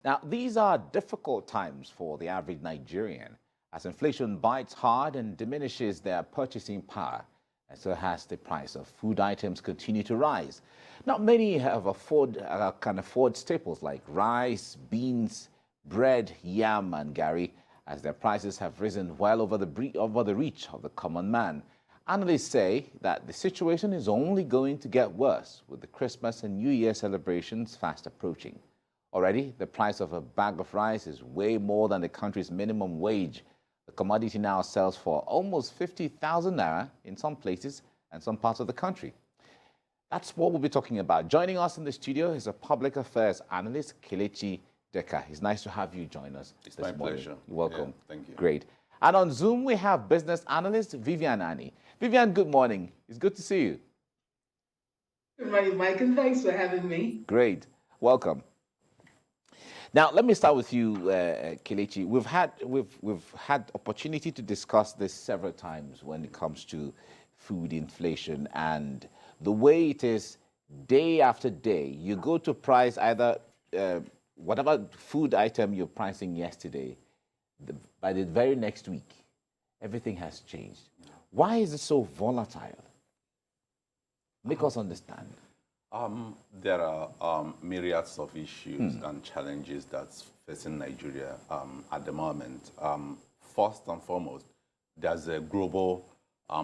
Now, these are difficult times for the average Nigerian as inflation bites hard and diminishes their purchasing power, and so has the price of food items continue to rise. Not many can afford staples like rice, beans, bread, yam, and garri, as their prices have risen well over the reach of the common man. Analysts say that the situation is only going to get worse with the Christmas and New Year celebrations fast approaching. Already, the price of a bag of rice is way more than the country's minimum wage. The commodity now sells for almost 50,000 naira in some places and some parts of the country. That's what we'll be talking about. Joining us in the studio is a public affairs analyst, Kelechi Deka. It's nice to have you join us It's this my morning. pleasure. You're welcome. Yeah, thank you. Great. And on Zoom, we have business analyst Vivian Ani. Vivian, good morning. It's good to see you. Good morning, Mike, and thanks for having me. Great. Welcome. Now, let me start with you, Kelechi. We've had opportunity to discuss this several times when it comes to food inflation and the way it is day after day. You go to price either whatever food item you're pricing yesterday, by the very next week, everything has changed. Why is it so volatile? Make us understand. There are myriads of issues and challenges that's facing Nigeria at the moment. First and foremost, there's a global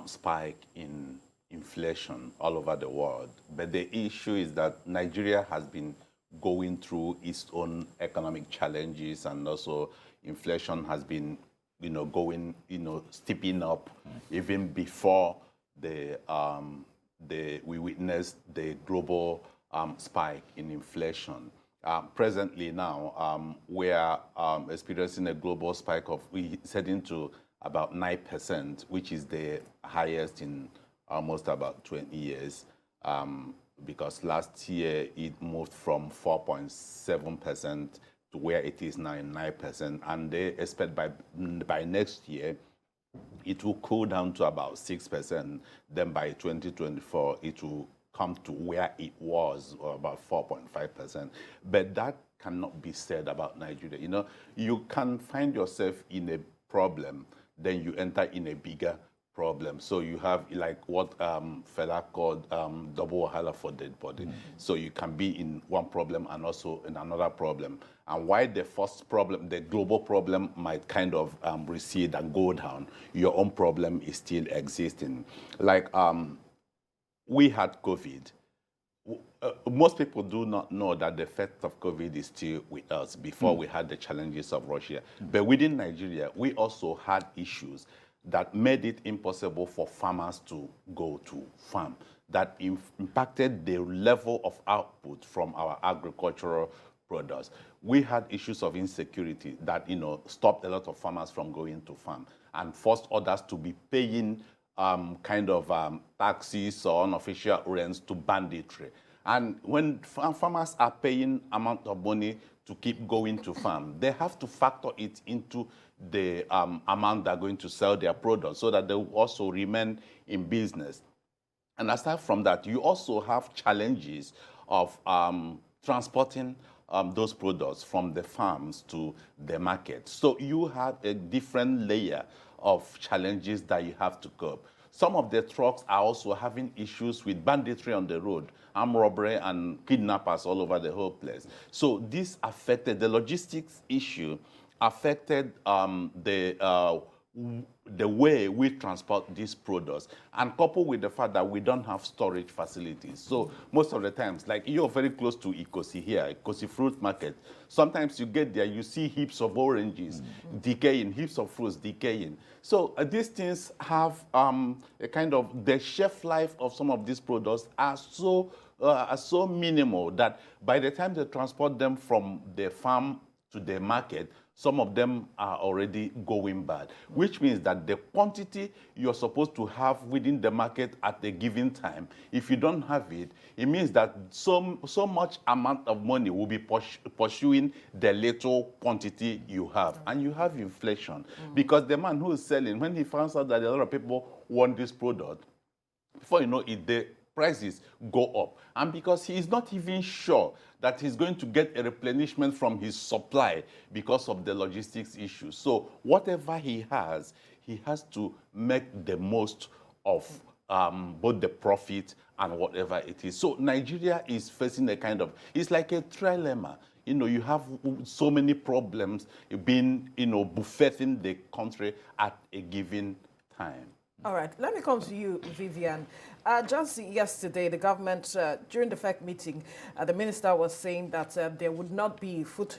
spike in inflation all over the world. But the issue is that Nigeria has been going through its own economic challenges, and also inflation has been, stepping up even before we witnessed the global spike in inflation. Presently now, we are experiencing a global spike it's heading to about 9%, which is the highest in almost about 20 years. Because last year it moved from 4.7% to where it is now in 9%. And they expect by next year, it will cool down to about 6%. Then by 2024, it will come to where it was, or about 4.5%. But that cannot be said about Nigeria. You can find yourself in a problem, then you enter in a bigger problem. So you have like what Fela called double wahala for dead body. So you can be in one problem and also in another problem. And while the first problem, the global problem, might kind of recede and go down, your own problem is still existing. Like we had COVID. Most people do not know that the effect of COVID is still with us before we had the challenges of Russia. But within Nigeria, we also had issues that made it impossible for farmers to go to farm, that impacted the level of output from our agricultural products. We had issues of insecurity that stopped a lot of farmers from going to farm and forced others to be paying taxes or unofficial rents to banditry. And when farmers are paying amount of money to keep going to farm, they have to factor it into the amount they're going to sell their products so that they will also remain in business. And aside from that, you also have challenges of transporting those products from the farms to the market. So you have a different layer of challenges that you have to cope. Some of the trucks are also having issues with banditry on the road, armed robbery and kidnappers all over the whole place. So this affected the logistics issue, affected the way we transport these products, and coupled with the fact that we don't have storage facilities. So most of the times, like you're very close to Ikosi here, Ikosi Fruit Market, sometimes you get there, you see heaps of oranges decaying, heaps of fruits decaying. So these things have a kind of, the shelf life of some of these products are so minimal that by the time they transport them from the farm to the market, some of them are already going bad, which means that the quantity you're supposed to have within the market at a given time, if you don't have it, it means that so much amount of money will be pursuing the little quantity you have. And you have inflation. Because the man who is selling, when he finds out that a lot of people want this product, before you know it, prices go up. And because he is not even sure that he's going to get a replenishment from his supply because of the logistics issue. So whatever he has to make the most of both the profit and whatever it is. So Nigeria is facing a kind of, it's like a trilemma. You have so many problems being, buffeting the country at a given time. All right, let me come to you, Vivian. Just yesterday, the government, during the FEC meeting, the minister was saying that there would not be food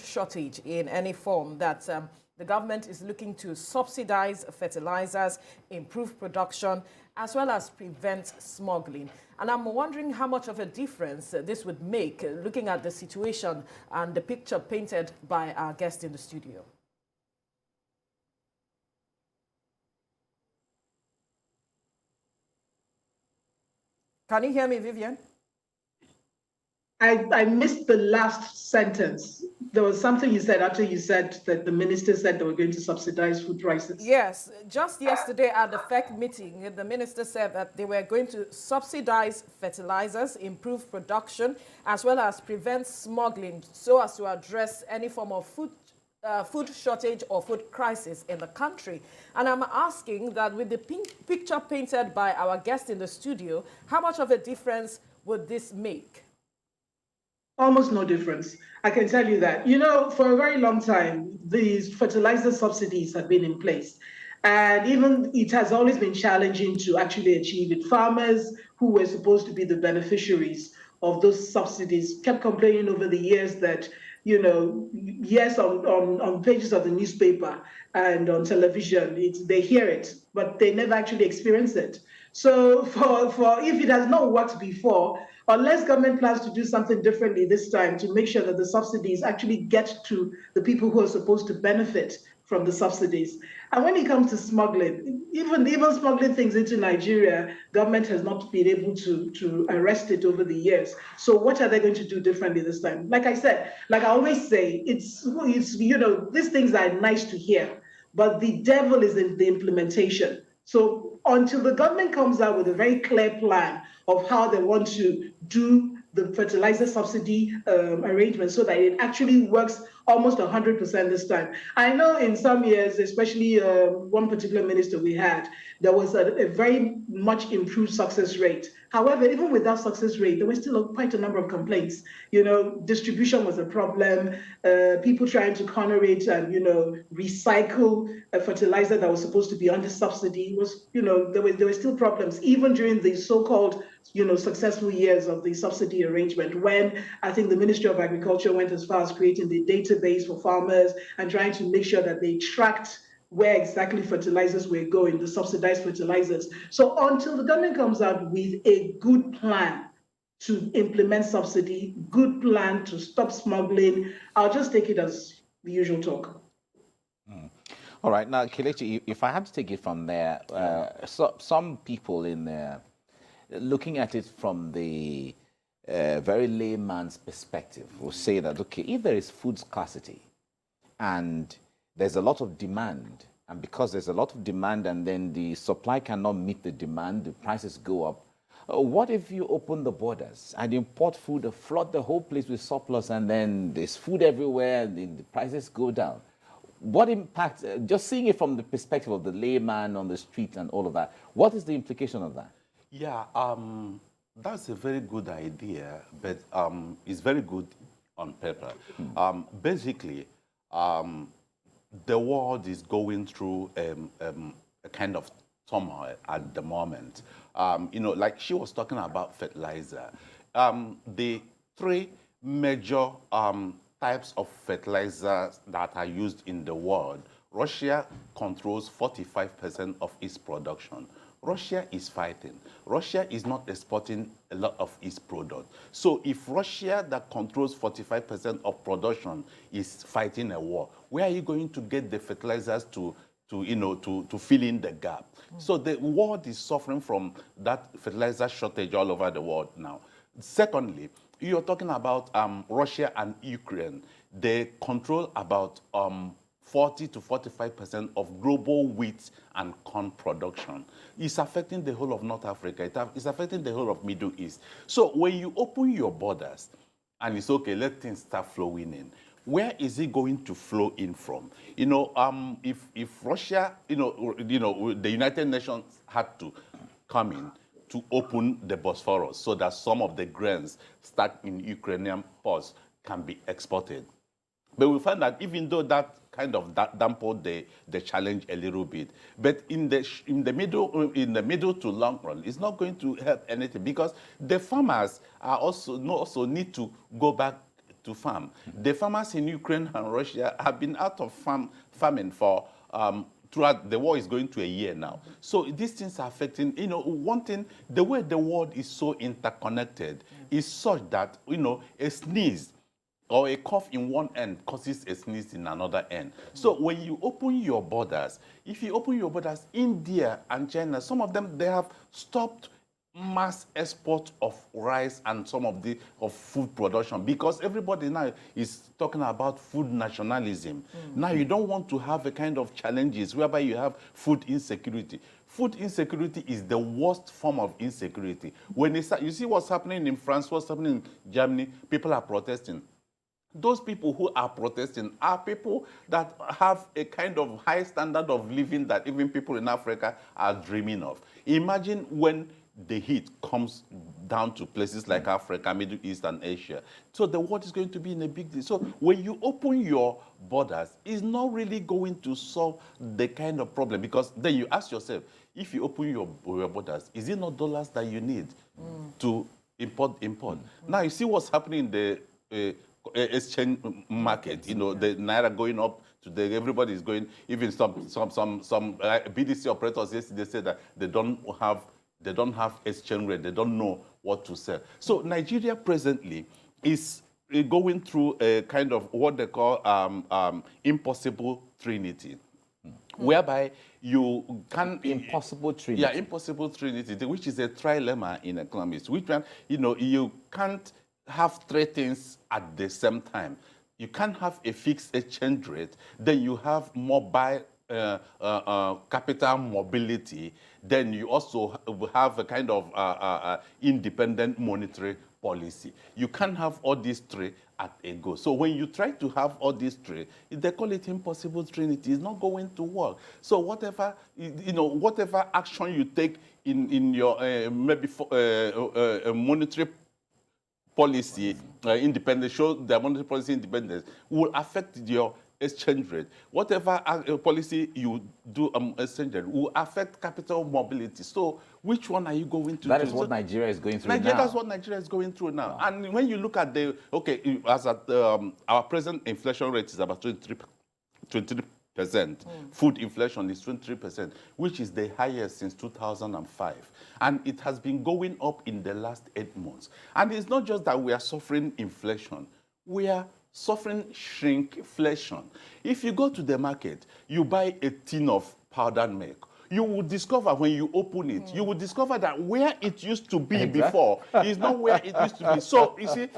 shortage in any form, that the government is looking to subsidize fertilizers, improve production, as well as prevent smuggling. And I'm wondering how much of a difference this would make, looking at the situation and the picture painted by our guest in the studio. Can you hear me, Vivian? I missed the last sentence. There was something you said after you said that the minister said they were going to subsidize food prices. Yes, just yesterday at the FEC meeting, the minister said that they were going to subsidize fertilizers, improve production, as well as prevent smuggling so as to address any form of food shortage or food crisis in the country. And I'm asking that with the picture painted by our guest in the studio, how much of a difference would this make? Almost no difference. I can tell you that. For a very long time, these fertilizer subsidies have been in place. And even it has always been challenging to actually achieve it. Farmers who were supposed to be the beneficiaries of those subsidies kept complaining over the years that, yes, on pages of the newspaper and on television, they hear it, but they never actually experience it. So for if it has not worked before, unless government plans to do something differently this time to make sure that the subsidies actually get to the people who are supposed to benefit from the subsidies. And when it comes to smuggling, even smuggling things into Nigeria, government has not been able to arrest it over the years. So what are they going to do differently this time? Like I said, like I always say, it's these things are nice to hear, but the devil is in the implementation. So until the government comes out with a very clear plan of how they want to do the fertilizer subsidy arrangement so that it actually works almost 100% this time. I know in some years, especially one particular minister we had, there was a very much improved success rate. However, even with that success rate, there was still quite a number of complaints. Distribution was a problem, people trying to corner it and, recycle a fertilizer that was supposed to be under subsidy was, there were still problems, even during the so-called successful years of the subsidy arrangement, when I think the Ministry of Agriculture went as far as creating the database for farmers and trying to make sure that they tracked where exactly fertilizers were going, the subsidized fertilizers. So until the government comes out with a good plan to implement subsidy, good plan to stop smuggling, I'll just take it as the usual talk. All right, now, Kelechi, if I had to take it from there, some people in there, looking at it from the very layman's perspective, will say that, okay, if there is food scarcity and there's a lot of demand, and because there's a lot of demand and then the supply cannot meet the demand, the prices go up, what if you open the borders and import food, flood the whole place with surplus, and then there's food everywhere, and the prices go down? What impact, just seeing it from the perspective of the layman on the street and all of that, what is the implication of that? Yeah, that's a very good idea, but it's very good on paper. Basically, the world is going through a kind of turmoil at the moment. Like she was talking about fertilizer. The three major types of fertilizers that are used in the world, Russia controls 45% of its production. Russia is fighting. Russia is not exporting a lot of its product. So if Russia that controls 45% of production is fighting a war, where are you going to get the fertilizers to fill in the gap? So the world is suffering from that fertilizer shortage all over the world now. Secondly, you're talking about Russia and Ukraine. They control about 40 to 45% of global wheat and corn production. It's affecting the whole of North Africa. It's affecting the whole of Middle East. So when you open your borders and it's okay, let things start flowing in, where is it going to flow in from? You know, if Russia, the United Nations had to come in to open the Bosphorus so that some of the grains stuck in Ukrainian ports can be exported. But we find that even though that kind of dampened the challenge a little bit, but in the middle to long run, it's not going to help anything, because the farmers are also need to go back to farm. The farmers in Ukraine and Russia have been out of farming for throughout the war is going to a year now. So these things are affecting, one thing, the way the world is so interconnected is such that, a sneeze or a cough in one end causes a sneeze in another end. So when you open your borders, if you open your borders, India and China, some of them, they have stopped mass export of rice and some of food production, because everybody now is talking about food nationalism. Now you don't want to have a kind of challenges whereby you have food insecurity. Food insecurity is the worst form of insecurity. When you see what's happening in France, what's happening in Germany, people are protesting. Those people who are protesting are people that have a kind of high standard of living that even people in Africa are dreaming of. Imagine when the heat comes down to places like Africa, Middle East, and Asia. So the world is going to be in a big deal. So when you open your borders, it's not really going to solve the kind of problem, because then you ask yourself, if you open your borders, is it not dollars that you need to import? Now you see what's happening in the exchange market. The naira going up today. Everybody is going. Even some BDC operators yesterday said that they don't have exchange rate. They don't know what to sell. So Nigeria presently is going through a kind of what they call impossible trinity, whereby you can impossible trinity. Yeah, impossible trinity, which is a trilemma in economics. Which one, you can't have three things at the same time. You can't have a fixed exchange rate, then you have mobile capital mobility, then you also have a kind of independent monetary policy. You can't have all these three at a go. So when you try to have all these three, they call it impossible trinity. It's not going to work. So whatever action you take in your maybe monetary policy independence, show the monetary policy independence, will affect your exchange rate. Whatever policy you do exchange rate will affect capital mobility. So which one are you going to do? That is what Nigeria is going through now. That's what Nigeria is going through now. Wow. And when you look at our present inflation rate is about 23%. Food inflation is 23%, which is the highest since 2005. And it has been going up in the last 8 months. And it's not just that we are suffering inflation. We are suffering shrinkflation. If you go to the market, you buy a tin of powdered milk, you will discover when you open it, you will discover that where it used to be before is not where it used to be. So, you see,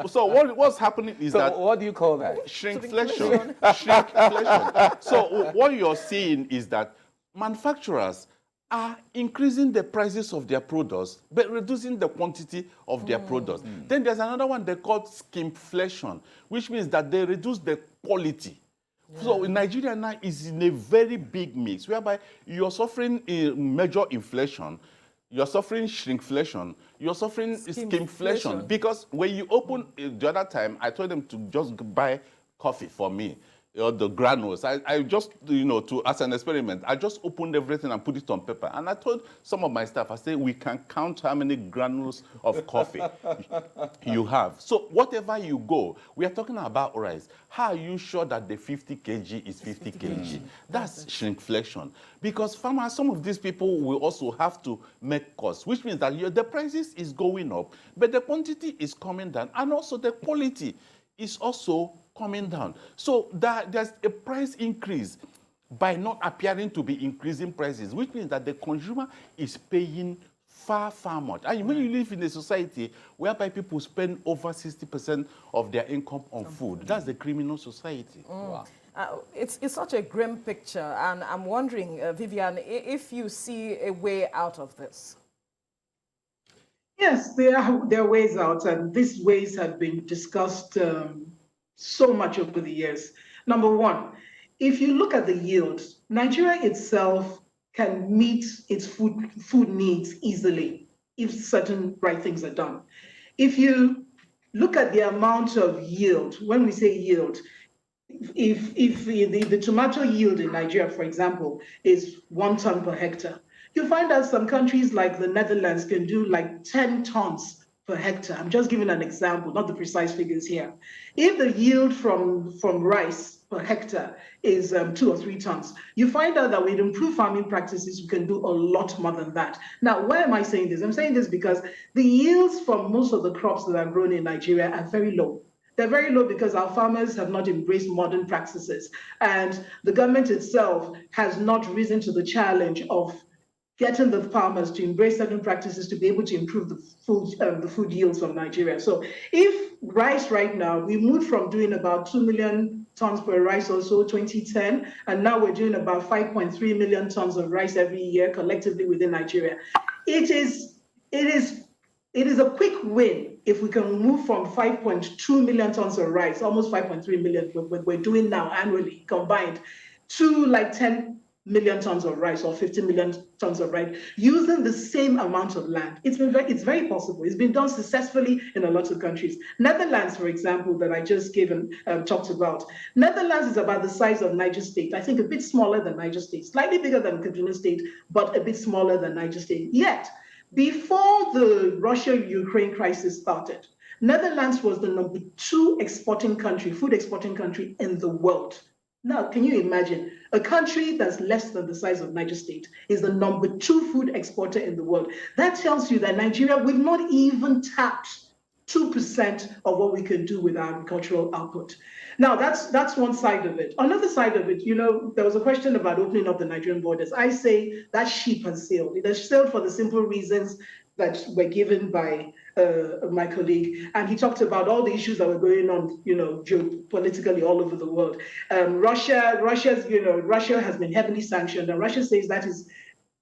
so what's happening is that... what do you call that? Shrinkflation. Shrinkflation. So what you're seeing is that manufacturers are increasing the prices of their products, but reducing the quantity of their products. Then there's another one they call skimpflation, which means that they reduce the quality. Yeah. So Nigeria now is in a very big mix, whereby you're suffering a major inflation, you're suffering shrinkflation, you're suffering skimpflation. Because when you open, the other time, I told them to just buy coffee for me, the granules. I just, as an experiment, I just opened everything and put it on paper. And I told some of my staff, I said, we can count how many granules of coffee you have. So whatever you go, we are talking about rice. How are you sure that the 50 kg is 50 kg? That's shrinkflation. Because farmers, some of these people will also have to make costs, which means that the prices is going up, but the quantity is coming down, and also the quality is also coming down. So there's a price increase by not appearing to be increasing prices, which means that the consumer is paying far, far much. And when you live in a society whereby people spend over 60% of their income on food, that's the criminal society. Wow. It's such a grim picture, and I'm wondering, Vivian, if you see a way out of this. Yes, there are ways out, and these ways have been discussed so much over the years. Number one, if you look at the yield, Nigeria itself can meet its food needs easily if certain right things are done. If you look at the amount of yield, when we say yield, if the tomato yield in Nigeria, for example, is 1 ton per hectare, you find that some countries like the Netherlands can do like 10 tons per hectare. I'm just giving an example, not the precise figures here. If the yield from rice per hectare is 2 or 3 tons, you find out that with improved farming practices, you can do a lot more than that. Now, why am I saying this? I'm saying this because the yields from most of the crops that are grown in Nigeria are very low. They're very low because our farmers have not embraced modern practices, and the government itself has not risen to the challenge of getting the farmers to embrace certain practices to be able to improve the food yields from Nigeria. So if rice right now, we moved from doing about 2 million tons per rice or so 2010, and now we're doing about 5.3 million tons of rice every year collectively within Nigeria. It is a quick win if we can move from 5.2 million tons of rice, almost 5.3 million, what we're doing now annually combined, to like 10 million tons of rice or 50 million tons of rice using the same amount of land. It's very possible. It's been done successfully in a lot of countries. Netherlands, for example, that I just gave and talked about. Netherlands is about the size of Niger State. I think a bit smaller than Niger State, slightly bigger than Kaduna State, but a bit smaller than Niger State. Yet, before the Russia-Ukraine crisis started, Netherlands was the number 2 food exporting country in the world. Now, can you imagine? A country that's less than the size of Niger State is the number 2 food exporter in the world. That tells you that Nigeria, we've not even tapped 2% of what we can do with our agricultural output. Now, that's one side of it. Another side of it, there was a question about opening up the Nigerian borders. I say that ship has sailed. It has sailed for the simple reasons that were given by my colleague, and he talked about all the issues that were going on, geopolitically all over the world. Russia has been heavily sanctioned, and Russia says that is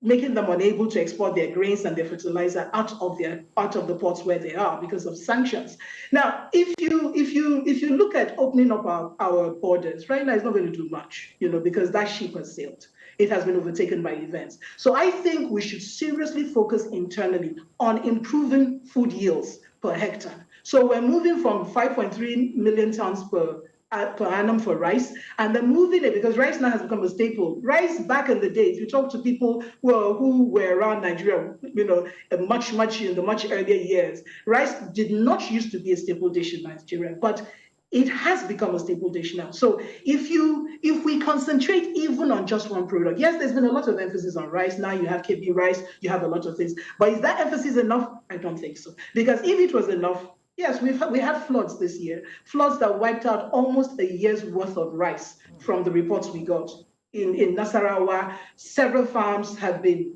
making them unable to export their grains and their fertilizer out of the ports where they are because of sanctions. Now, if you look at opening up our borders, right now it's not going to do much, because that ship has sailed. It has been overtaken by events. So I think we should seriously focus internally on improving food yields per hectare. So we're moving from 5.3 million tons per annum for rice, and then moving it, because rice now has become a staple. Rice back in the day, if you talk to people who were around Nigeria, in the much earlier years, rice did not used to be a staple dish in Nigeria, but it has become a staple dish now. So if we concentrate even on just one product, yes, there's been a lot of emphasis on rice. Now you have KB rice, you have a lot of things. But is that emphasis enough? I don't think so. Because if it was enough, yes, we had floods this year, floods that wiped out almost a year's worth of rice from the reports we got. In Nasarawa, several farms have been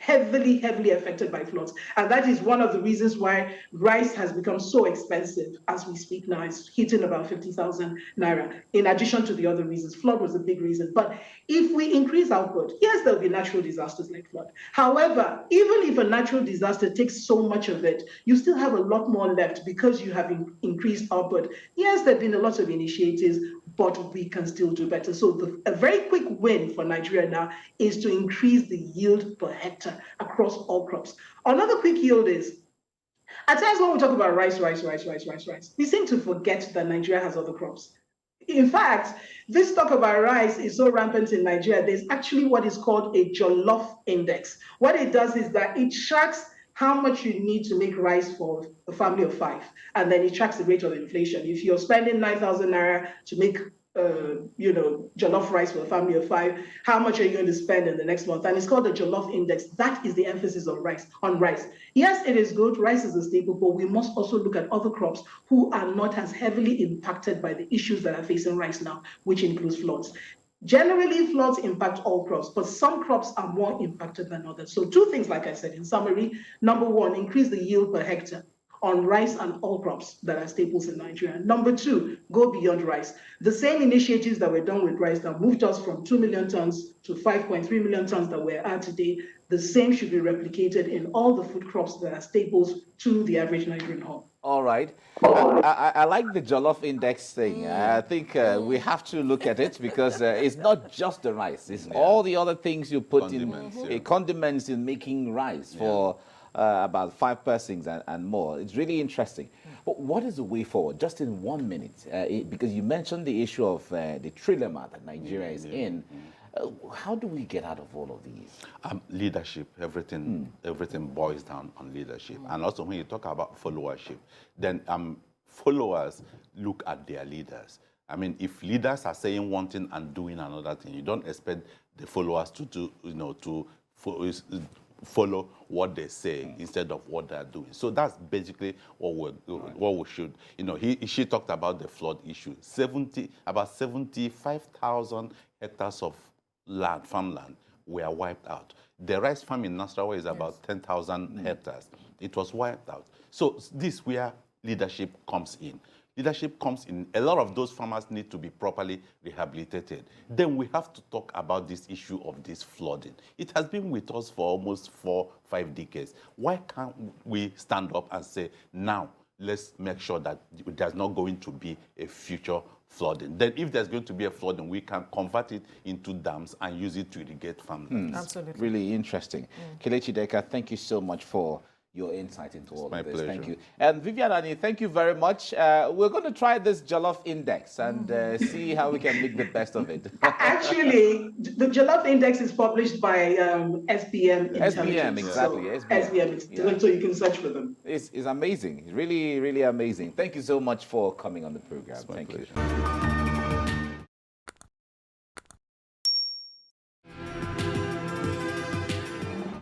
heavily affected by floods. And that is one of the reasons why rice has become so expensive as we speak now. It's hitting about 50,000 naira, in addition to the other reasons. Flood was a big reason. But if we increase output, yes, there'll be natural disasters like flood. However, even if a natural disaster takes so much of it, you still have a lot more left because you have increased output. Yes, there have been a lot of initiatives, but we can still do better. So a very quick win for Nigeria now is to increase the yield per hectare across all crops. Another quick yield is, at times when we talk about rice, we seem to forget that Nigeria has other crops. In fact, this talk about rice is so rampant in Nigeria, there's actually what is called a jollof index. What it does is that it tracks how much you need to make rice for a family of 5, and then it tracks the rate of inflation. If you're spending 9,000 naira to make jollof rice for a family of 5, how much are you going to spend in the next month? And it's called the jollof index. That is the emphasis on rice. Yes, it is good. Rice is a staple, but we must also look at other crops who are not as heavily impacted by the issues that are facing rice now, which includes floods. Generally, floods impact all crops, but some crops are more impacted than others. So 2 things, like I said, in summary. Number 1, increase the yield per hectare. on rice and all crops that are staples in Nigeria. Number two, go beyond rice. The same initiatives that were done with rice that moved us from 2 million tons to 5.3 million tons that we're at today, the same should be replicated in all the food crops that are staples to the average Nigerian home. All right. I like the jollof index thing. I think we have to look at it because it's not just the rice. It's all the other things you put in condiments in making rice for about 5 persons and more. It's really interesting. But what is the way forward? Just in 1 minute, because you mentioned the issue of the trilemma that Nigeria is in. How do we get out of all of these? Leadership, everything boils down on leadership. And also when you talk about followership, then followers look at their leaders. I mean, if leaders are saying one thing and doing another thing, you don't expect the followers to do, to follow what they say instead of what they're doing. So that's basically what we should, she talked about the flood issue. About 75,000 hectares of farmland were wiped out. The rice farm in Nasarawa is about 10,000 hectares. It was wiped out. So this where leadership comes in. Leadership comes in. A lot of those farmers need to be properly rehabilitated. Then we have to talk about this issue of this flooding. It has been with us for almost 4-5 decades. Why can't we stand up and say, now, let's make sure that there's not going to be a future flooding. Then if there's going to be a flooding, we can convert it into dams and use it to irrigate farmlands. Absolutely. Really interesting. Kelechi Deka, thank you so much for your insight into all of this. Pleasure. Thank you. And Vivian Ani, thank you very much. We're going to try this jollof index and see how we can make the best of it. Actually, the jollof index is published by SBM Intelligence. SBM, exactly. So, SBM. so you can search for them. It's amazing. Really, really amazing. Thank you so much for coming on the program. Thank you.